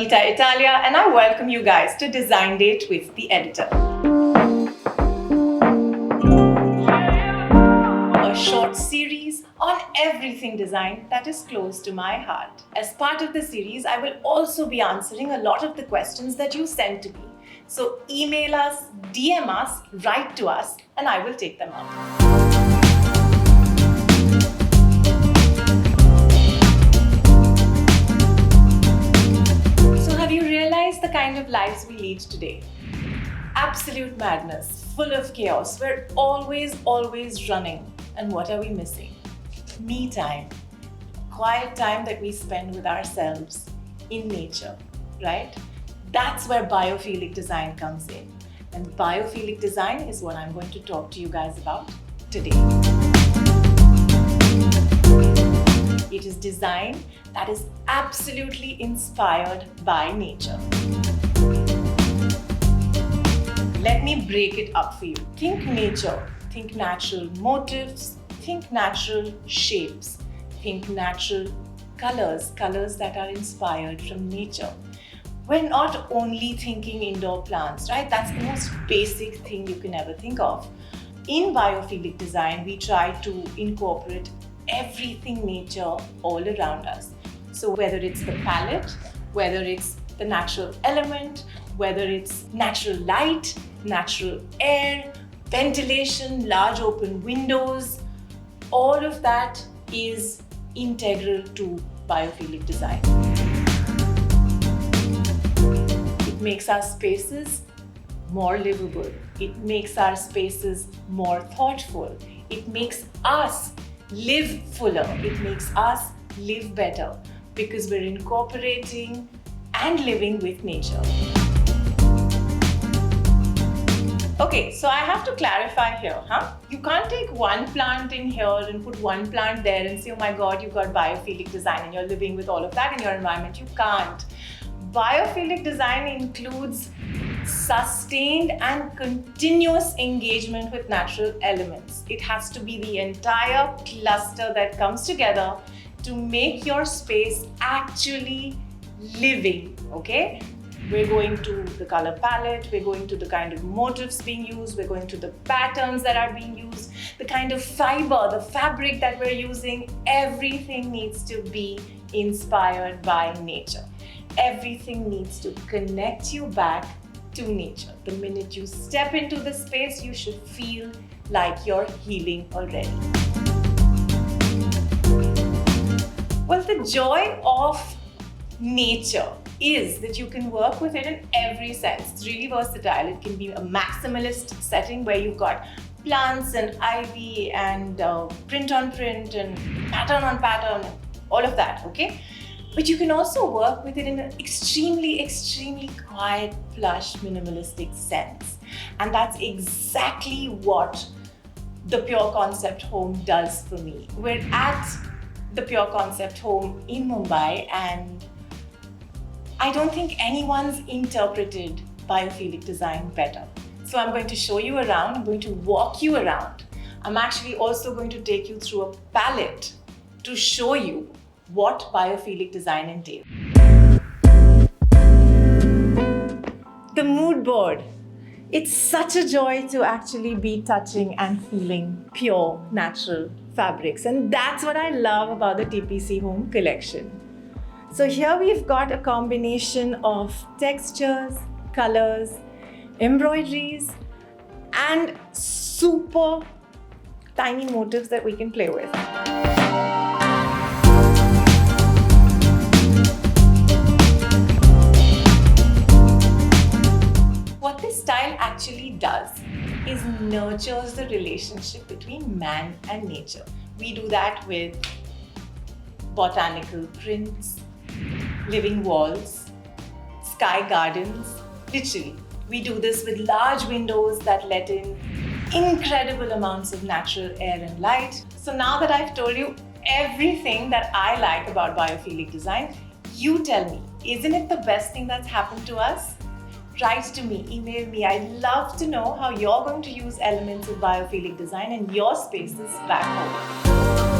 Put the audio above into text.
Ronitaa Italia, and I welcome you guys to Design Date with the Editor. A short series on everything design that is close to my heart. As part of the series, I will also be answering a lot of the questions that you send to me. So email us, DM us, write to us, and I will take them up. The kind of lives we lead today. Absolute madness, full of chaos. We're always running. And what are we missing? Me time. Quiet time that we spend with ourselves in nature, right? That's where biophilic design comes in. And biophilic design is what I'm going to talk to you guys about today. It is design that is absolutely inspired by nature. Let me break it up for you. Think nature, think natural motifs, think natural shapes, think natural colors that are inspired from nature. We're not only thinking indoor plants, right? That's the most basic thing you can ever think of. In biophilic design, we try to incorporate everything nature all around us. So whether it's the palette, whether it's the natural element, whether it's natural light, natural air, ventilation, large open windows, all of that is integral to biophilic design. It makes our spaces more livable. It makes our spaces more thoughtful. It makes us live fuller. It makes us live better because we're incorporating and living with nature. Okay, so I have to clarify here, You can't take one plant in here and put one plant there and say, oh my God, you've got biophilic design and you're living with all of that in your environment. You can't. Biophilic design includes sustained and continuous engagement with natural elements. It has to be the entire cluster that comes together to make your space actually living, okay? We're going to the color palette, we're going to the kind of motifs being used, we're going to the patterns that are being used, the kind of fiber, the fabric that we're using. Everything needs to be inspired by nature. Everything needs to connect you back to nature. The minute you step into the space, you should feel like you're healing already. Well, the joy of nature is that you can work with it in every sense. It's really versatile. It can be a maximalist setting where you've got plants and ivy and print on print and pattern on pattern, all of that, okay? But you can also work with it in an extremely quiet, plush, minimalistic sense. And that's exactly what the Pure Concept Home does for me. We're at the Pure Concept Home in Mumbai, and I don't think anyone's interpreted biophilic design better. So I'm going to show you around, I'm going to walk you around. I'm actually also going to take you through a palette to show you what biophilic design entails. The mood board. It's such a joy to actually be touching and feeling pure, natural fabrics. And that's what I love about the TPC Home collection. So here we've got a combination of textures, colors, embroideries, and super tiny motifs that we can play with. What this style actually does is nurtures the relationship between man and nature. We do that with botanical prints, living walls, sky gardens, literally. We do this with large windows that let in incredible amounts of natural air and light. So now that I've told you everything that I like about biophilic design, you tell me, isn't it the best thing that's happened to us? Write to me, email me. I'd love to know how you're going to use elements of biophilic design in your spaces back home.